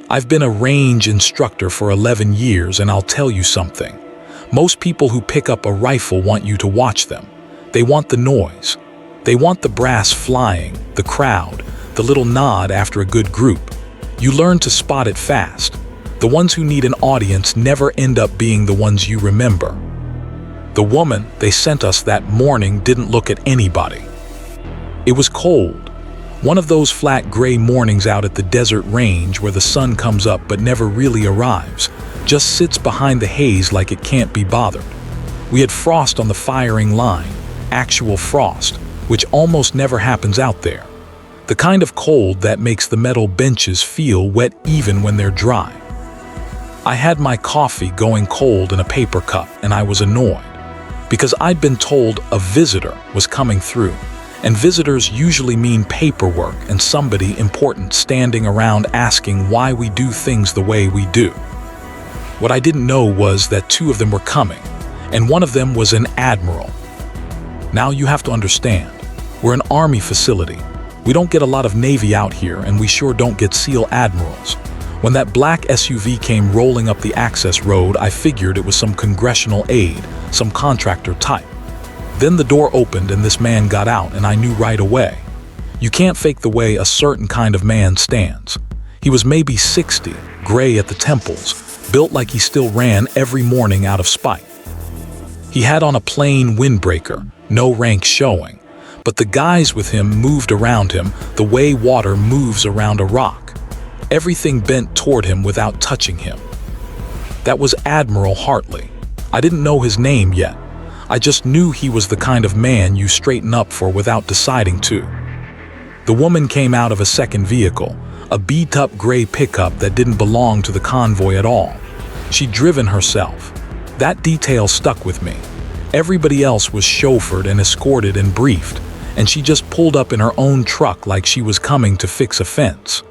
I've been a range instructor for 11 years, and I'll tell you something. Most people who pick up a rifle want you to watch them. They want the noise. They want the brass flying, the crowd, the little nod after a good group. You learn to spot it fast. The ones who need an audience never end up being the ones you remember. The woman they sent us that morning didn't look at anybody. It was cold. One of those flat gray mornings out at the desert range where the sun comes up but never really arrives, just sits behind the haze like it can't be bothered. We had frost on the firing line, actual frost, which almost never happens out there. The kind of cold that makes the metal benches feel wet even when they're dry. I had my coffee going cold in a paper cup, and I was annoyed because I'd been told a visitor was coming through. And visitors usually mean paperwork and somebody important standing around asking why we do things the way we do. What I didn't know was that two of them were coming, and one of them was an Admiral. Now you have to understand, we're an Army facility. We don't get a lot of Navy out here, and we sure don't get SEAL Admirals. When that black SUV came rolling up the access road, I figured it was some congressional aide, some contractor type. Then the door opened and this man got out, and I knew right away. You can't fake the way a certain kind of man stands. He was maybe 60, gray at the temples, built like he still ran every morning out of spite. He had on a plain windbreaker, no rank showing, but the guys with him moved around him the way water moves around a rock. Everything bent toward him without touching him. That was Admiral Hartley. I didn't know his name yet. I just knew he was the kind of man you straighten up for without deciding to. The woman came out of a second vehicle, a beat-up gray pickup that didn't belong to the convoy at all. She'd driven herself. That detail stuck with me. Everybody else was chauffeured and escorted and briefed, and she just pulled up in her own truck like she was coming to fix a fence.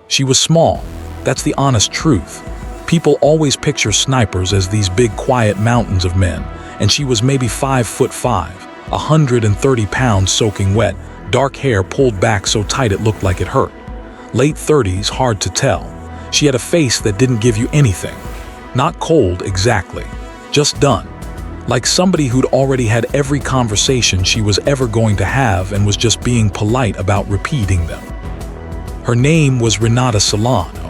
She was small. That's the honest truth. People always picture snipers as these big, quiet mountains of men, and she was maybe 5'5", 130 pounds soaking wet, dark hair pulled back so tight it looked like it hurt. Late 30s, hard to tell. She had a face that didn't give you anything. Not cold exactly, just done. Like somebody who'd already had every conversation she was ever going to have and was just being polite about repeating them. Her name was Renata Solano.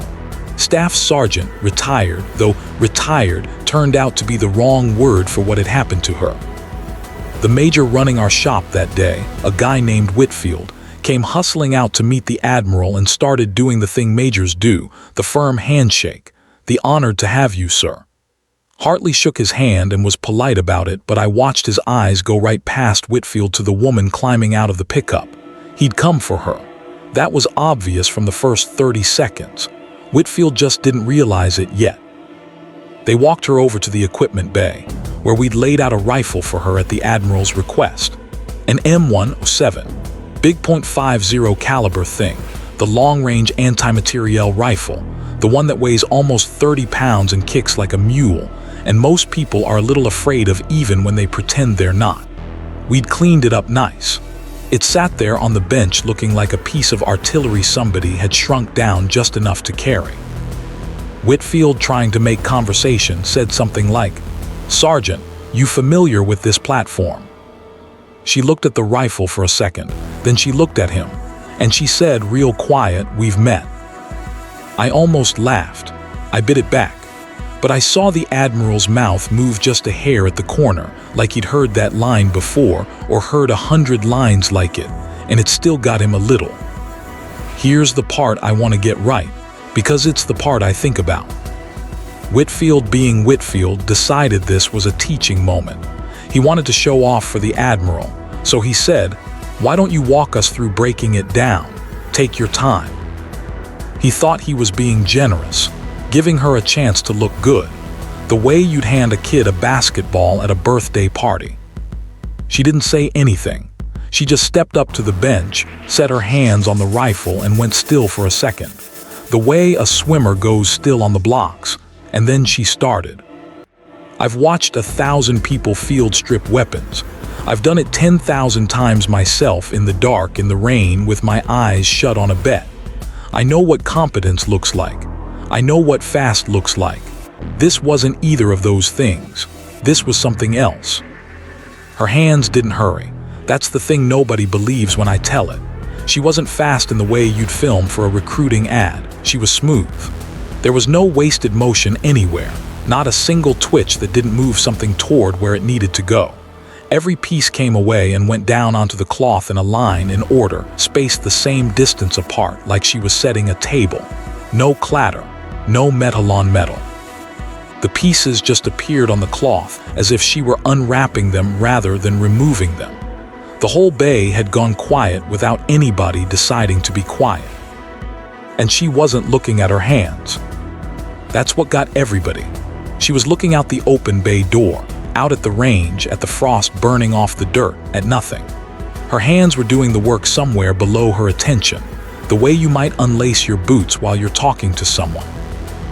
Staff sergeant, retired, though retired turned out to be the wrong word for what had happened to her. The major running our shop that day, a guy named Whitfield, came hustling out to meet the Admiral and started doing the thing majors do, the firm handshake. "The honored to have you, sir." Hartley shook his hand and was polite about it, but I watched his eyes go right past Whitfield to the woman climbing out of the pickup. He'd come for her. That was obvious from the first 30 seconds. Whitfield just didn't realize it yet. They walked her over to the equipment bay, where we'd laid out a rifle for her at the Admiral's request. An M107, big .50 caliber thing, the long-range anti-materiel rifle, the one that weighs almost 30 pounds and kicks like a mule, and most people are a little afraid of even when they pretend they're not. We'd cleaned it up nice. It sat there on the bench looking like a piece of artillery somebody had shrunk down just enough to carry. Whitfield, trying to make conversation, said something like, "Sergeant, you familiar with this platform?" She looked at the rifle for a second, then she looked at him, and she said real quiet, "We've met." I almost laughed. I bit it back. But I saw the Admiral's mouth move just a hair at the corner, like he'd heard that line before or heard 100 lines like it, and it still got him a little. Here's the part I want to get right, because it's the part I think about. Whitfield, being Whitfield, decided this was a teaching moment. He wanted to show off for the Admiral, so he said, "Why don't you walk us through breaking it down? Take your time." He thought he was being generous, giving her a chance to look good, the way you'd hand a kid a basketball at a birthday party. She didn't say anything. She just stepped up to the bench, set her hands on the rifle, and went still for a second, the way a swimmer goes still on the blocks, and then she started. I've watched 1,000 people field strip weapons. I've done it 10,000 times myself in the dark, in the rain, with my eyes shut on a bet. I know what competence looks like. I know what fast looks like. This wasn't either of those things. This was something else. Her hands didn't hurry. That's the thing nobody believes when I tell it. She wasn't fast in the way you'd film for a recruiting ad. She was smooth. There was no wasted motion anywhere, not a single twitch that didn't move something toward where it needed to go. Every piece came away and went down onto the cloth in a line in order, spaced the same distance apart, like she was setting a table. No clatter, no metal on metal. The pieces just appeared on the cloth as if she were unwrapping them rather than removing them. The whole bay had gone quiet without anybody deciding to be quiet. And she wasn't looking at her hands. That's what got everybody. She was looking out the open bay door, out at the range, at the frost burning off the dirt, at nothing. Her hands were doing the work somewhere below her attention, the way you might unlace your boots while you're talking to someone.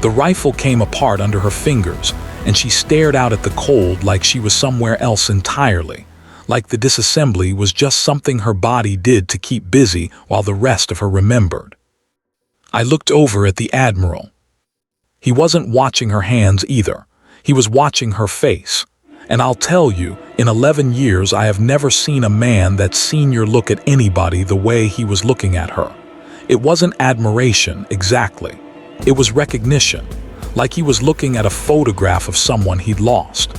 The rifle came apart under her fingers, and she stared out at the cold like she was somewhere else entirely, like the disassembly was just something her body did to keep busy while the rest of her remembered. I looked over at the Admiral. He wasn't watching her hands either. He was watching her face. And I'll tell you, in 11 years I have never seen a man that's senior look at anybody the way he was looking at her. It wasn't admiration, exactly. It was recognition, like he was looking at a photograph of someone he'd lost.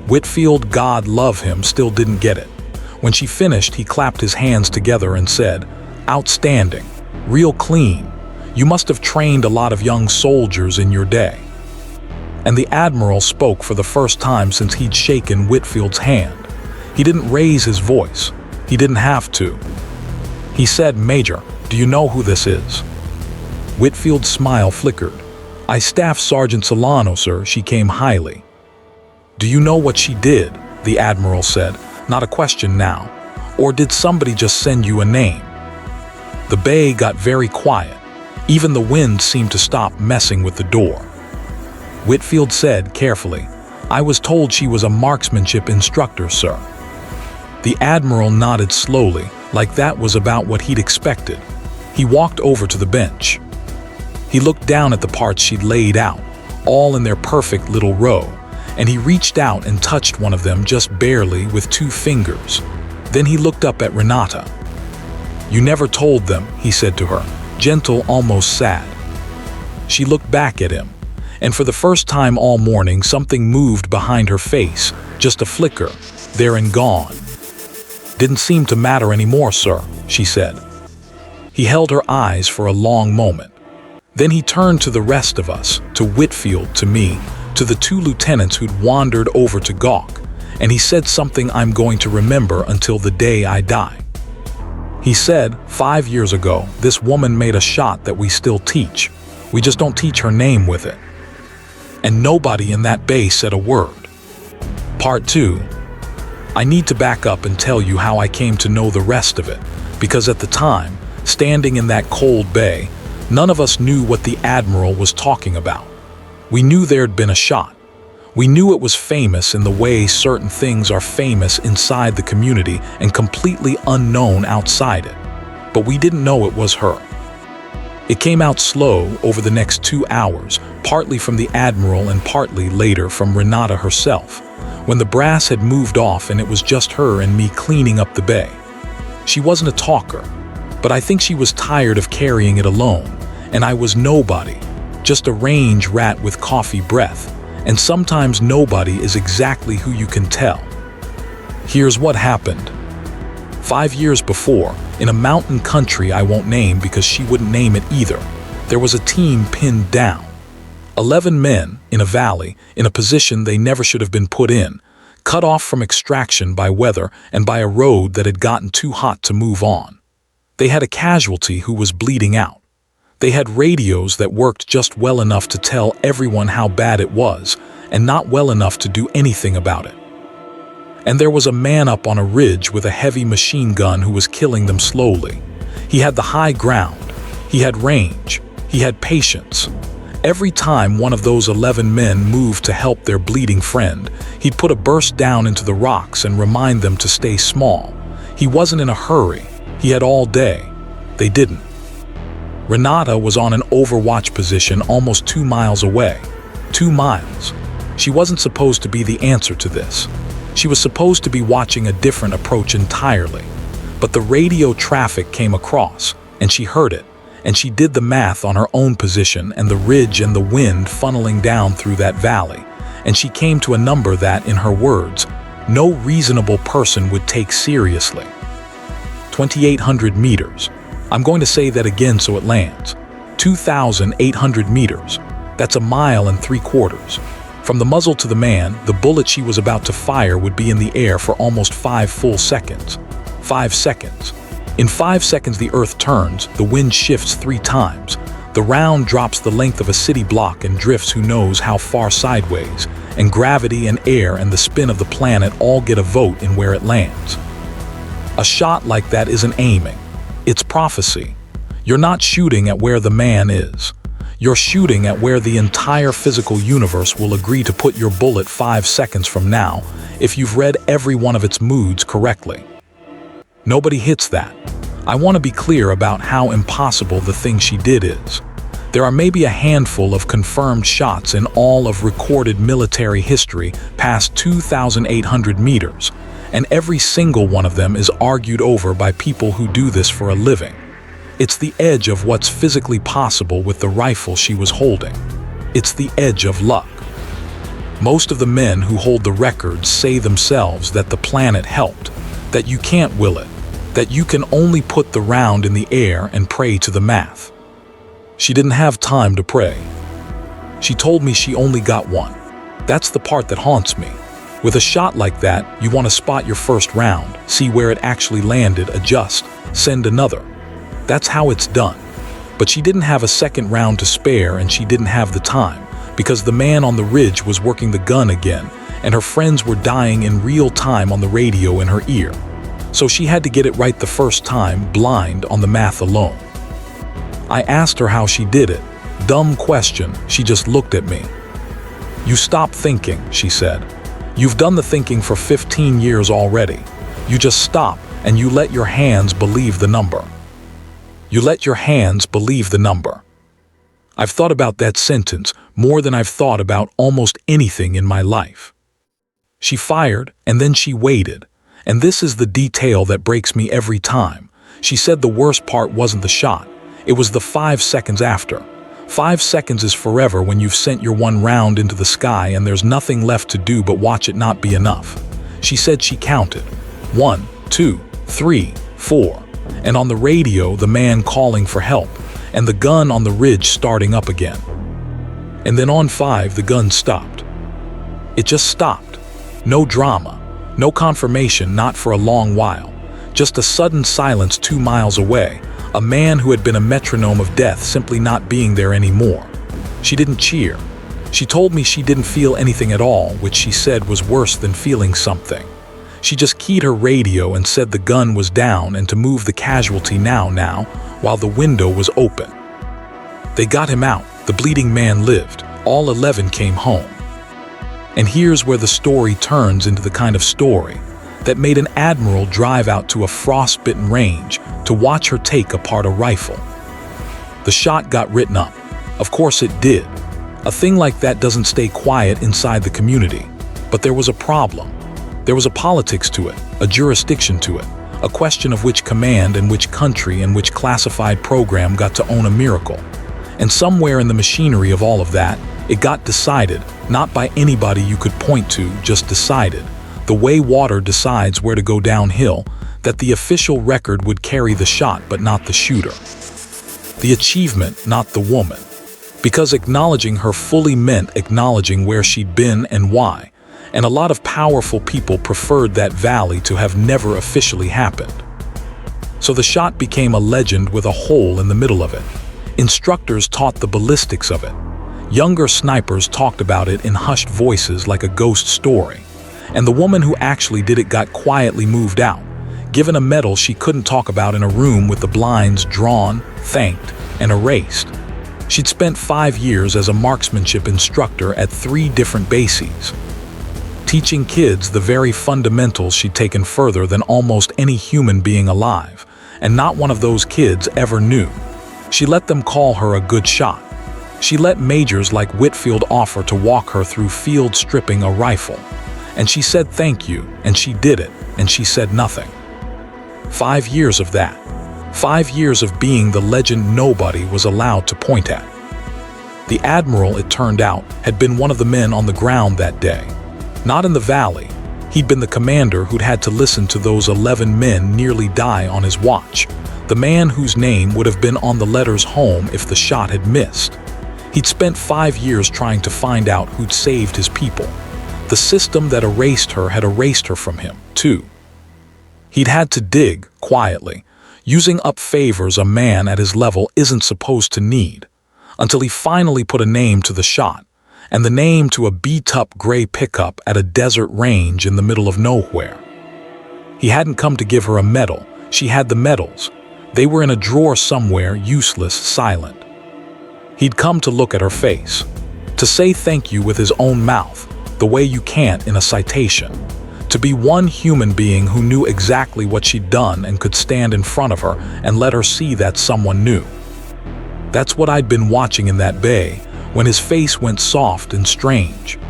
Whitfield, God love him, still didn't get it. When she finished, he clapped his hands together and said, "Outstanding, real clean. You must have trained a lot of young soldiers in your day." And the Admiral spoke for the first time since he'd shaken Whitfield's hand. He didn't raise his voice. He didn't have to. He said, "Major, do you know who this is?" Whitfield's smile flickered. "I Staff Sergeant Solano, sir," she came highly. "Do you know what she did?" the Admiral said, not a question now. "Or did somebody just send you a name?" The bay got very quiet. Even the wind seemed to stop messing with the door. Whitfield said carefully, "I was told she was a marksmanship instructor, sir." The Admiral nodded slowly, like that was about what he'd expected. He walked over to the bench. He looked down at the parts she'd laid out, all in their perfect little row, and he reached out and touched one of them just barely with 2 fingers. Then he looked up at Renata. "You never told them," he said to her, gentle, almost sad. She looked back at him, and for the first time all morning something moved behind her face, just a flicker, there and gone. "Didn't seem to matter anymore, sir," she said. He held her eyes for a long moment. Then he turned to the rest of us, to Whitfield, to me, to the 2 lieutenants who'd wandered over to gawk, and he said something I'm going to remember until the day I die. He said, 5 years ago, this woman made a shot that we still teach. We just don't teach her name with it. And nobody in that bay said a word. Part 2. I need to back up and tell you how I came to know the rest of it, because at the time, standing in that cold bay, none of us knew what the Admiral was talking about. We knew there'd been a shot. We knew it was famous in the way certain things are famous inside the community and completely unknown outside it. But we didn't know it was her. It came out slow over the next 2 hours, partly from the Admiral and partly later from Renata herself, when the brass had moved off and it was just her and me cleaning up the bay. She wasn't a talker, but I think she was tired of carrying it alone, and I was nobody, just a range rat with coffee breath, and sometimes nobody is exactly who you can tell. Here's what happened. 5 years before, in a mountain country I won't name because she wouldn't name it either, there was a team pinned down. 11 men in a valley, in a position they never should have been put in, cut off from extraction by weather and by a road that had gotten too hot to move on. They had a casualty who was bleeding out. They had radios that worked just well enough to tell everyone how bad it was, and not well enough to do anything about it. And there was a man up on a ridge with a heavy machine gun who was killing them slowly. He had the high ground. He had range. He had patience. Every time one of those 11 men moved to help their bleeding friend, he'd put a burst down into the rocks and remind them to stay small. He wasn't in a hurry. He had all day. They didn't. Renata was on an overwatch position almost 2 miles away. 2 miles. She wasn't supposed to be the answer to this. She was supposed to be watching a different approach entirely. But the radio traffic came across, and she heard it, and she did the math on her own position and the ridge and the wind funneling down through that valley, and she came to a number that, in her words, no reasonable person would take seriously. 2,800 meters. I'm going to say that again so it lands. 2,800 meters. That's 1.75 miles. From the muzzle to the man, the bullet she was about to fire would be in the air for almost 5 full seconds. 5 seconds. In 5 seconds the earth turns, the wind shifts 3 times. The round drops the length of a city block and drifts who knows how far sideways, and gravity and air and the spin of the planet all get a vote in where it lands. A shot like that isn't aiming. It's prophecy. You're not shooting at where the man is. You're shooting at where the entire physical universe will agree to put your bullet 5 seconds from now if you've read every one of its moods correctly. Nobody hits that. I want to be clear about how impossible the thing she did is. There are maybe a handful of confirmed shots in all of recorded military history past 2,800 meters, and every single one of them is argued over by people who do this for a living. It's the edge of what's physically possible with the rifle she was holding. It's the edge of luck. Most of the men who hold the records say themselves that the planet helped, that you can't will it, that you can only put the round in the air and pray to the math. She didn't have time to pray. She told me she only got one. That's the part that haunts me. With a shot like that, you want to spot your first round, see where it actually landed, adjust, send another. That's how it's done. But she didn't have a second round to spare, and she didn't have the time, because the man on the ridge was working the gun again, and her friends were dying in real time on the radio in her ear. So she had to get it right the first time, blind on the math alone. I asked her how she did it. Dumb question, she just looked at me. You stop thinking, she said. You've done the thinking for 15 years already. You just stop and you let your hands believe the number. You let your hands believe the number. I've thought about that sentence more than I've thought about almost anything in my life. She fired and then she waited. And this is the detail that breaks me every time. She said the worst part wasn't the shot. It was the 5 seconds after. 5 seconds is forever when you've sent your one round into the sky and there's nothing left to do but watch it not be enough. She said she counted. 1, 2, 3, 4. And on the radio, the man calling for help, and the gun on the ridge starting up again. And then on 5, the gun stopped. It just stopped. No drama. No confirmation, not for a long while. Just a sudden silence 2 miles away. A man who had been a metronome of death simply not being there anymore. She didn't cheer. She told me she didn't feel anything at all, which she said was worse than feeling something. She just keyed her radio and said the gun was down and to move the casualty now, while the window was open. They got him out. The bleeding man lived. All 11 came home. And here's where the story turns into the kind of story that made an admiral drive out to a frostbitten range to watch her take apart a rifle. The shot got written up. Of course it did. A thing like that doesn't stay quiet inside the community. But there was a problem. There was a politics to it, a jurisdiction to it, a question of which command and which country and which classified program got to own a miracle. And somewhere in the machinery of all of that, it got decided, not by anybody you could point to, just decided, the way water decides where to go downhill, that the official record would carry the shot but not the shooter. The achievement, not the woman. Because acknowledging her fully meant acknowledging where she'd been and why, and a lot of powerful people preferred that valley to have never officially happened. So the shot became a legend with a hole in the middle of it. Instructors taught the ballistics of it. Younger snipers talked about it in hushed voices like a ghost story. And the woman who actually did it got quietly moved out, given a medal she couldn't talk about in a room with the blinds drawn, thanked, and erased. She'd spent 5 years as a marksmanship instructor at 3 different bases, teaching kids the very fundamentals she'd taken further than almost any human being alive, and not one of those kids ever knew. She let them call her a good shot. She let majors like Whitfield offer to walk her through field stripping a rifle. And she said thank you, and she did it, and she said nothing. 5 years of that. 5 years of being the legend nobody was allowed to point at. The Admiral, it turned out, had been one of the men on the ground that day. Not in the valley. He'd been the commander who'd had to listen to those 11 men nearly die on his watch. The man whose name would have been on the letters home if the shot had missed. He'd spent 5 years trying to find out who'd saved his people. The system that erased her had erased her from him, too. He'd had to dig, quietly, using up favors a man at his level isn't supposed to need, until he finally put a name to the shot, and the name to a beat-up gray pickup at a desert range in the middle of nowhere. He hadn't come to give her a medal. She had the medals. They were in a drawer somewhere, useless, silent. He'd come to look at her face, to say thank you with his own mouth, the way you can't in a citation, to be one human being who knew exactly what she'd done and could stand in front of her and let her see that someone knew. That's what I'd been watching in that bay, when his face went soft and strange.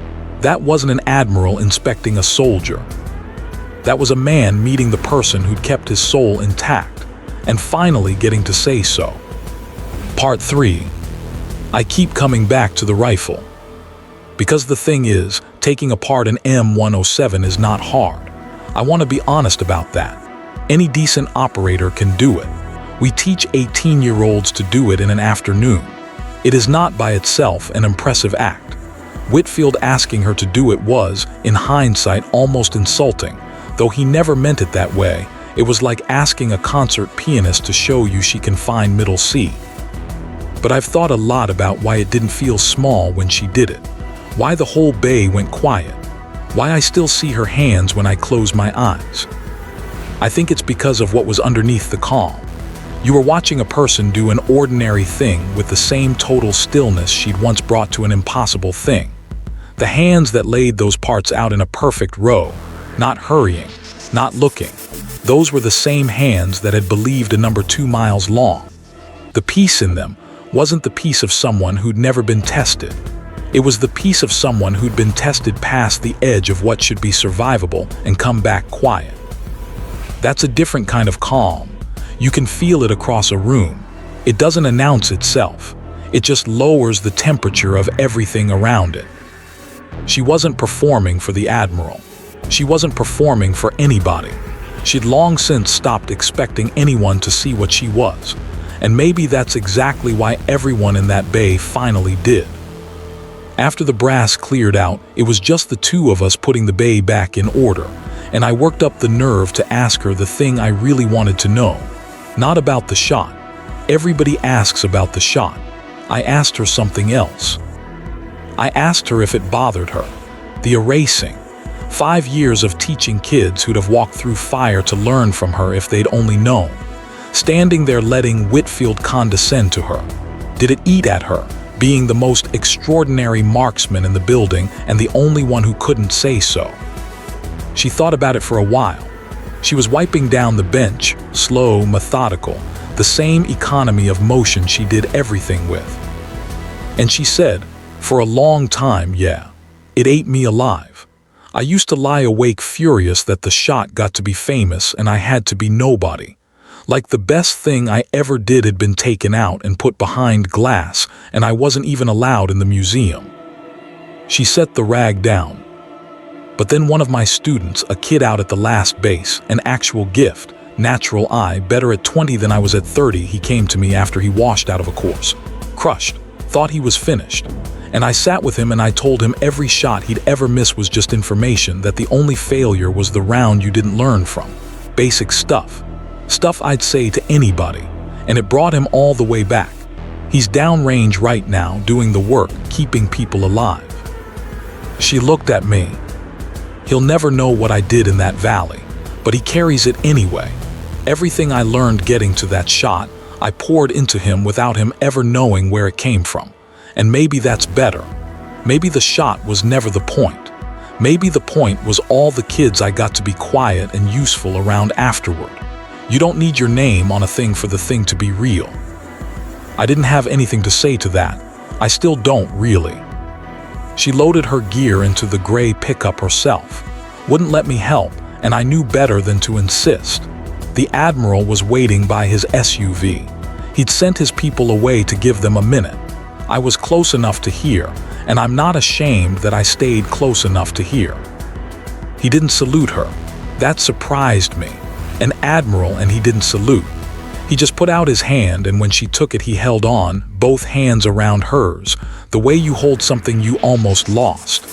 That wasn't an admiral inspecting a soldier. That was a man meeting the person who'd kept his soul intact, and finally getting to say so. Part 3. I keep coming back to the rifle. Because the thing is, taking apart an M107 is not hard. I want to be honest about that. Any decent operator can do it. We teach 18-year-olds to do it in an afternoon. It is not by itself an impressive act. Whitfield asking her to do it was, in hindsight, almost insulting. Though he never meant it that way, it was like asking a concert pianist to show you she can find middle C. But I've thought a lot about why it didn't feel small when she did it. Why the whole bay went quiet. Why I still see her hands when I close my eyes. I think it's because of what was underneath the calm. You were watching a person do an ordinary thing with the same total stillness she'd once brought to an impossible thing. The hands that laid those parts out in a perfect row, not hurrying, not looking. Those were the same hands that had believed a number 2 miles long. The peace in them wasn't the peace of someone who'd never been tested. It was the peace of someone who'd been tested past the edge of what should be survivable and come back quiet. That's a different kind of calm. You can feel it across a room. It doesn't announce itself. It just lowers the temperature of everything around it. She wasn't performing for the Admiral. She wasn't performing for anybody. She'd long since stopped expecting anyone to see what she was. And maybe that's exactly why everyone in that bay finally did. After the brass cleared out, it was just the two of us putting the bay back in order, and I worked up the nerve to ask her the thing I really wanted to know. Not about the shot. Everybody asks about the shot. I asked her something else. I asked her if it bothered her. The erasing. 5 years of teaching kids who'd have walked through fire to learn from her if they'd only known. Standing there letting Whitfield condescend to her. Did it eat at her, being the most extraordinary marksman in the building and the only one who couldn't say so? She thought about it for a while. She was wiping down the bench, slow, methodical, the same economy of motion she did everything with. And she said, for a long time, yeah, it ate me alive. I used to lie awake furious that the shot got to be famous and I had to be nobody. Like the best thing I ever did had been taken out and put behind glass, and I wasn't even allowed in the museum. She set the rag down. But then one of my students, a kid out at the last base, an actual gift, natural eye, better at 20 than I was at 30, he came to me after he washed out of a course. Crushed, thought he was finished. And I sat with him and I told him every shot he'd ever miss was just information, that the only failure was the round you didn't learn from. Basic stuff. Stuff I'd say to anybody, and it brought him all the way back. He's downrange right now, doing the work, keeping people alive. She looked at me. He'll never know what I did in that valley, but he carries it anyway. Everything I learned getting to that shot, I poured into him without him ever knowing where it came from. And maybe that's better. Maybe the shot was never the point. Maybe the point was all the kids I got to be quiet and useful around afterward. You don't need your name on a thing for the thing to be real. I didn't have anything to say to that. I still don't, really. She loaded her gear into the gray pickup herself. Wouldn't let me help, and I knew better than to insist. The Admiral was waiting by his SUV. He'd sent his people away to give them a minute. I was close enough to hear, and I'm not ashamed that I stayed close enough to hear. He didn't salute her. That surprised me. An Admiral, and he didn't salute. He just put out his hand, and when she took it, he held on, both hands around hers, the way you hold something you almost lost.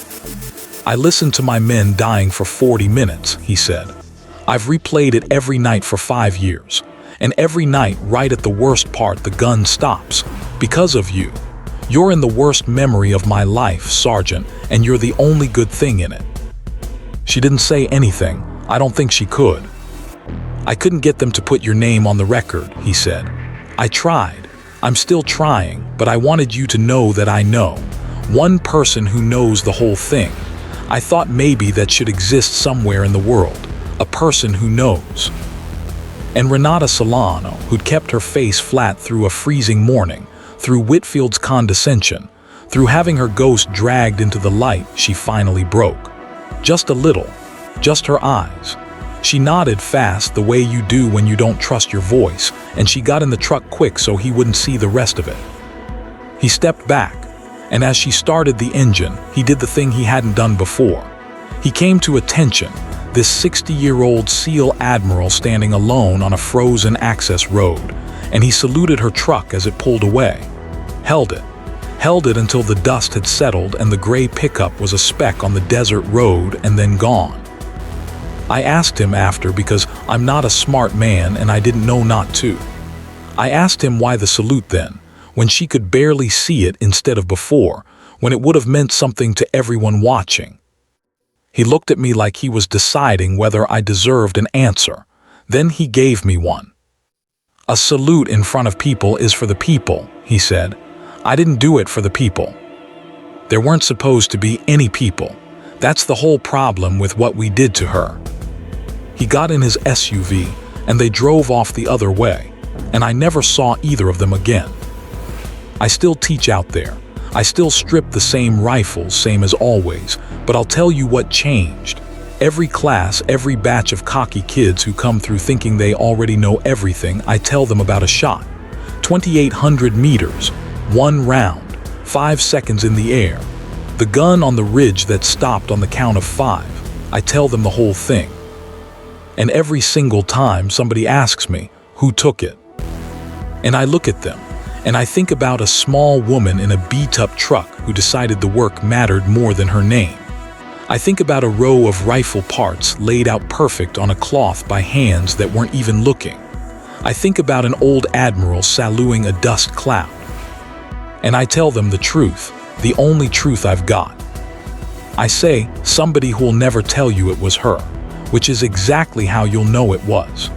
I listened to my men dying for 40 minutes, he said. I've replayed it every night for 5 years. And every night, right at the worst part, the gun stops. Because of you. You're in the worst memory of my life, Sergeant, and you're the only good thing in it. She didn't say anything. I don't think she could. I couldn't get them to put your name on the record, he said. I tried. I'm still trying, but I wanted you to know that I know. One person who knows the whole thing. I thought maybe that should exist somewhere in the world. A person who knows. And Renata Solano, who'd kept her face flat through a freezing morning, through Whitfield's condescension, through having her ghost dragged into the light, she finally broke. Just a little. Just her eyes. She nodded fast the way you do when you don't trust your voice, and she got in the truck quick so he wouldn't see the rest of it. He stepped back, and as she started the engine, he did the thing he hadn't done before. He came to attention, this 60-year-old SEAL Admiral standing alone on a frozen access road, and he saluted her truck as it pulled away. Held it until the dust had settled and the gray pickup was a speck on the desert road and then gone. I asked him after because I'm not a smart man and I didn't know not to. I asked him why the salute then, when she could barely see it instead of before, when it would have meant something to everyone watching. He looked at me like he was deciding whether I deserved an answer. Then he gave me one. A salute in front of people is for the people, he said. I didn't do it for the people. There weren't supposed to be any people. That's the whole problem with what we did to her. He got in his SUV, and they drove off the other way, and I never saw either of them again. I still teach out there. I still strip the same rifles, same as always, but I'll tell you what changed. Every class, every batch of cocky kids who come through thinking they already know everything, I tell them about a shot. 2,800 meters, one round, 5 seconds in the air. The gun on the ridge that stopped on the count of 5. I tell them the whole thing. And every single time somebody asks me, who took it? And I look at them, and I think about a small woman in a beat-up truck who decided the work mattered more than her name. I think about a row of rifle parts laid out perfect on a cloth by hands that weren't even looking. I think about an old Admiral saluting a dust cloud. And I tell them the truth, the only truth I've got. I say, somebody who'll never tell you it was her, which is exactly how you'll know it was.